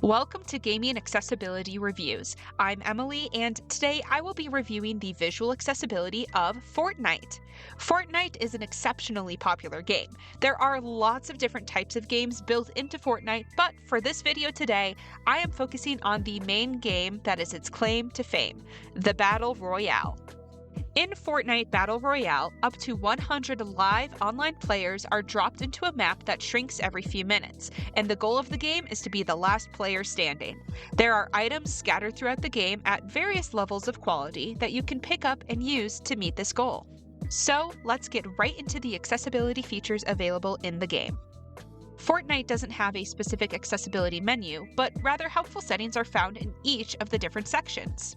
Welcome to Gaming Accessibility Reviews. I'm Emily, and today I will be reviewing the visual accessibility of Fortnite. Fortnite is an exceptionally popular game. There are lots of different types of games built into Fortnite, but for this video today, I am focusing on the main game that is its claim to fame, the Battle Royale. In Fortnite Battle Royale, up to 100 live online players are dropped into a map that shrinks every few minutes, and the goal of the game is to be the last player standing. There are items scattered throughout the game at various levels of quality that you can pick up and use to meet this goal. So, let's get right into the accessibility features available in the game. Fortnite doesn't have a specific accessibility menu, but rather helpful settings are found in each of the different sections.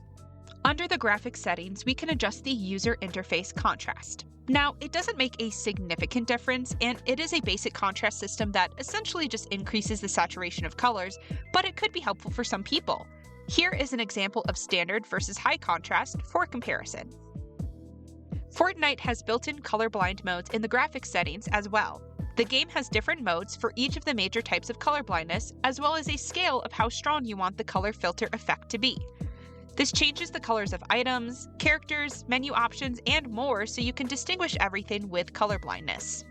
Under the graphics settings, we can adjust the user interface contrast. Now, it doesn't make a significant difference, and it is a basic contrast system that essentially just increases the saturation of colors, but it could be helpful for some people. Here is an example of standard versus high contrast for comparison. Fortnite has built-in colorblind modes in the graphics settings as well. The game has different modes for each of the major types of colorblindness, as well as a scale of how strong you want the color filter effect to be. This changes the colors of items, characters, menu options, and more so you can distinguish everything with colorblindness.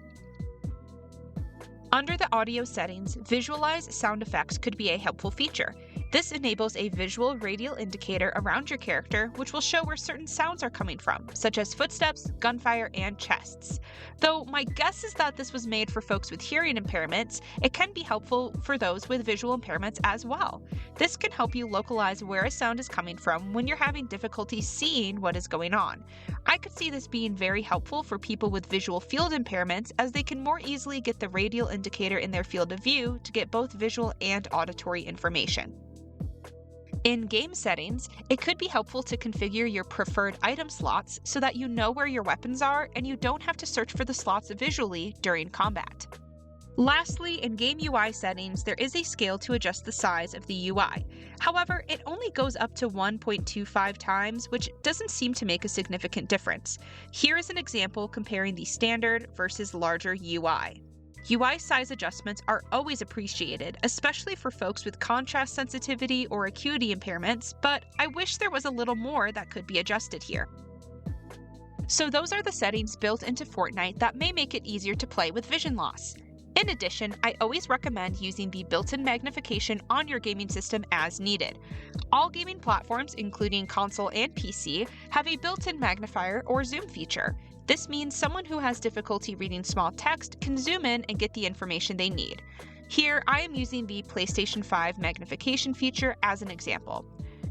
Under the audio settings, visualize sound effects could be a helpful feature. This enables a visual radial indicator around your character, which will show where certain sounds are coming from, such as footsteps, gunfire, and chests. Though my guess is that this was made for folks with hearing impairments, it can be helpful for those with visual impairments as well. This can help you localize where a sound is coming from when you're having difficulty seeing what is going on. I could see this being very helpful for people with visual field impairments, as they can more easily get the radial indicator in their field of view to get both visual and auditory information. In game settings, it could be helpful to configure your preferred item slots so that you know where your weapons are and you don't have to search for the slots visually during combat. Lastly, in game UI settings, there is a scale to adjust the size of the UI. However, it only goes up to 1.25 times, which doesn't seem to make a significant difference. Here is an example comparing the standard versus larger UI. UI size adjustments are always appreciated, especially for folks with contrast sensitivity or acuity impairments, but I wish there was a little more that could be adjusted here. So those are the settings built into Fortnite that may make it easier to play with vision loss. In addition, I always recommend using the built-in magnification on your gaming system as needed. All gaming platforms, including console and PC, have a built-in magnifier or zoom feature. This means someone who has difficulty reading small text can zoom in and get the information they need. Here, I am using the PlayStation 5 magnification feature as an example.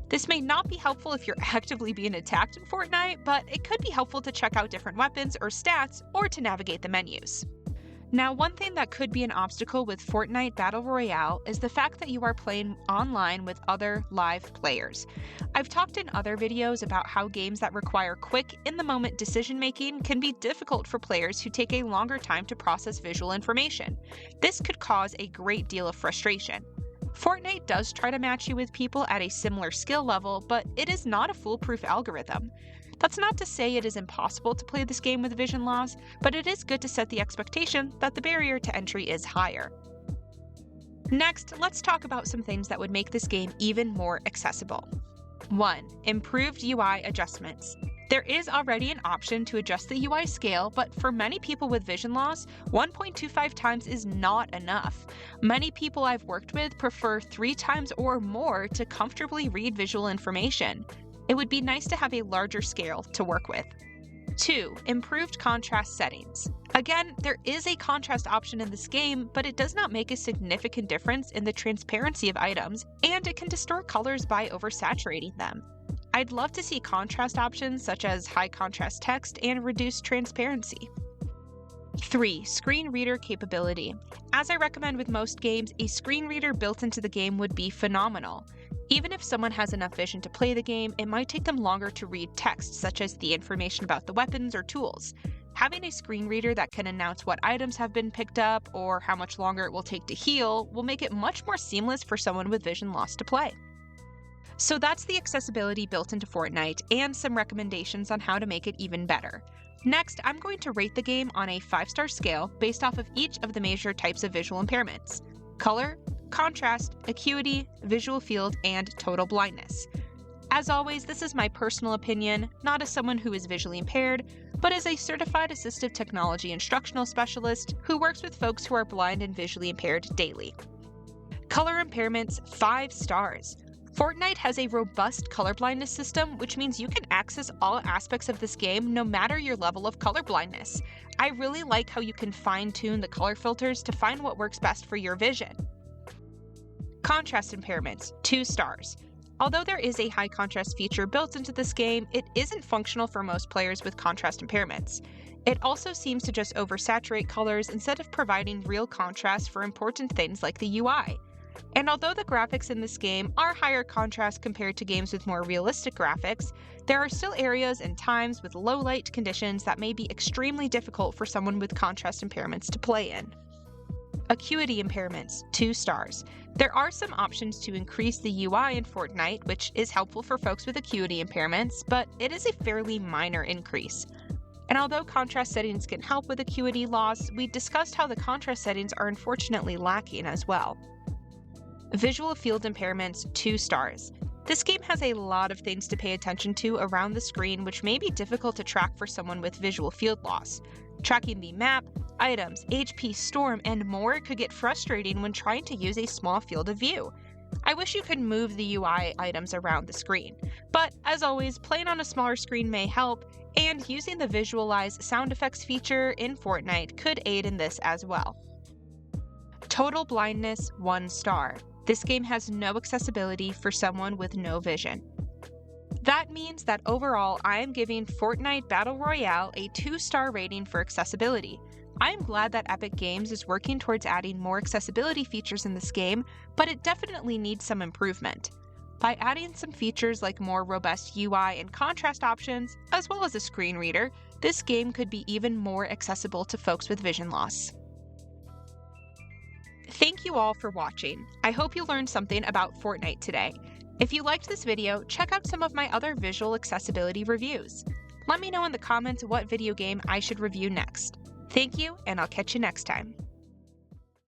This may not be helpful if you're actively being attacked in Fortnite, but it could be helpful to check out different weapons or stats or to navigate the menus. Now, one thing that could be an obstacle with Fortnite Battle Royale is the fact that you are playing online with other live players. I've talked in other videos about how games that require quick, in-the-moment decision-making can be difficult for players who take a longer time to process visual information. This could cause a great deal of frustration. Fortnite does try to match you with people at a similar skill level, but it is not a foolproof algorithm. That's not to say it is impossible to play this game with vision loss, but it is good to set the expectation that the barrier to entry is higher. Next, let's talk about some things that would make this game even more accessible. 1. Improved UI adjustments. There is already an option to adjust the UI scale, but for many people with vision loss, 1.25 times is not enough. Many people I've worked with prefer 3 times or more to comfortably read visual information. It would be nice to have a larger scale to work with. 2. Improved contrast settings. Again, there is a contrast option in this game, but it does not make a significant difference in the transparency of items, and it can distort colors by oversaturating them. I'd love to see contrast options such as high contrast text and reduced transparency. 3. Screen reader capability. As I recommend with most games, a screen reader built into the game would be phenomenal. Even if someone has enough vision to play the game, it might take them longer to read text, such as the information about the weapons or tools. Having a screen reader that can announce what items have been picked up or how much longer it will take to heal will make it much more seamless for someone with vision loss to play. So that's the accessibility built into Fortnite and some recommendations on how to make it even better. Next, I'm going to rate the game on a 5-star scale based off of each of the major types of visual impairments: color, contrast, acuity, visual field, and total blindness. As always, this is my personal opinion, not as someone who is visually impaired, but as a certified assistive technology instructional specialist who works with folks who are blind and visually impaired daily. Color impairments, 5 stars. Fortnite has a robust colorblindness system, which means you can access all aspects of this game no matter your level of colorblindness. I really like how you can fine-tune the color filters to find what works best for your vision. Contrast impairments, 2 stars. Although there is a high contrast feature built into this game, it isn't functional for most players with contrast impairments. It also seems to just oversaturate colors instead of providing real contrast for important things like the UI. And although the graphics in this game are higher contrast compared to games with more realistic graphics, there are still areas and times with low light conditions that may be extremely difficult for someone with contrast impairments to play in. Acuity impairments, 2 stars. There are some options to increase the UI in Fortnite, which is helpful for folks with acuity impairments, but it is a fairly minor increase. And although contrast settings can help with acuity loss, we discussed how the contrast settings are unfortunately lacking as well. Visual field impairments, 2 stars. This game has a lot of things to pay attention to around the screen, which may be difficult to track for someone with visual field loss. Tracking the map, items, HP, storm, and more could get frustrating when trying to use a small field of view. I wish you could move the UI items around the screen, but as always, playing on a smaller screen may help, and using the Visualize sound effects feature in Fortnite could aid in this as well. Total blindness, 1 star. This game has no accessibility for someone with no vision. That means that overall, I am giving Fortnite Battle Royale a 2-star rating for accessibility. I am glad that Epic Games is working towards adding more accessibility features in this game, but it definitely needs some improvement. By adding some features like more robust UI and contrast options, as well as a screen reader, this game could be even more accessible to folks with vision loss. Thank you all for watching. I hope you learned something about Fortnite today. If you liked this video, check out some of my other visual accessibility reviews. Let me know in the comments what video game I should review next. Thank you, and I'll catch you next time.